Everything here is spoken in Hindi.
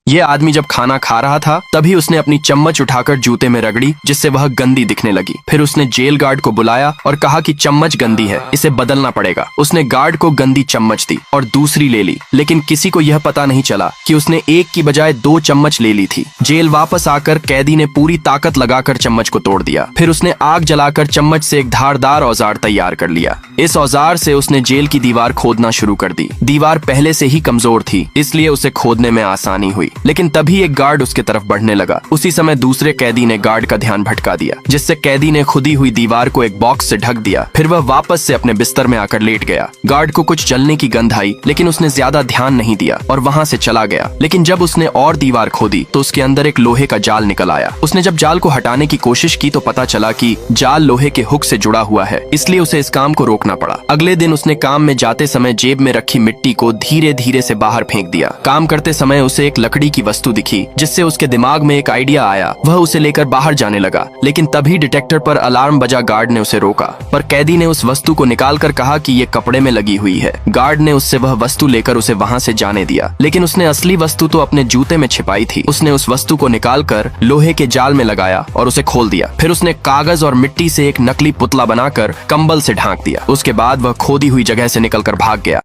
ये आदमी जब खाना खा रहा था तभी उसने अपनी चम्मच उठाकर जूते में रगड़ी, जिससे वह गंदी दिखने लगी। फिर उसने जेल गार्ड को बुलाया और कहा कि चम्मच गंदी है, इसे बदलना पड़ेगा। उसने गार्ड को गंदी चम्मच दी और दूसरी ले ली, लेकिन किसी को यह पता नहीं चला कि उसने एक की बजाय 2 चम्मच ले ली थी। जेल वापस आकर कैदी ने पूरी ताकत लगाकर चम्मच को तोड़ दिया। फिर उसने आग जलाकर चम्मच से एक धारदार औजार तैयार कर लिया। इस औजार से उसने जेल की दीवार खोदना शुरू कर दी। दीवार पहले से ही कमजोर थी, इसलिए उसे खोदने में आसानी हुई। लेकिन तभी एक गार्ड उसके तरफ बढ़ने लगा। उसी समय दूसरे कैदी ने गार्ड का ध्यान भटका दिया, जिससे कैदी ने खुदी हुई दीवार को एक बॉक्स से ढक दिया। फिर वह वापस से अपने बिस्तर में आकर लेट गया। गार्ड को कुछ जलने की गंध आई, लेकिन उसने ज्यादा ध्यान नहीं दिया और वहां से चला गया। लेकिन जब उसने और दीवार खोदी तो उसके अंदर एक लोहे का जाल निकल आया। उसने जब जाल को हटाने की कोशिश की तो पता चला कि जाल लोहे के हुक से जुड़ा हुआ है, इसलिए उसे इस काम को रोकना पड़ा। अगले दिन उसने काम में जाते समय जेब में रखी मिट्टी को धीरे धीरे से बाहर फेंक दिया। काम करते समय उसे एक लकड़ी की वस्तु दिखी, जिससे उसके दिमाग में एक आइडिया आया। वह उसे लेकर बाहर जाने लगा, लेकिन तभी डिटेक्टर पर अलार्म बजा। गार्ड ने उसे रोका, पर कैदी ने उस वस्तु को निकालकर कहा कि ये कपड़े में लगी हुई है। गार्ड ने उससे वह वस्तु लेकर उसे वहां से जाने दिया, लेकिन उसने असली वस्तु तो अपने जूते में छिपाई थी। उसने उस वस्तु को निकालकर लोहे के जाल में लगाया और उसे खोल दिया। फिर उसने कागज और मिट्टी से एक नकली पुतला बनाकर कंबल से ढांक दिया। उसके बाद वह खोदी हुई जगह से निकलकर भाग गया।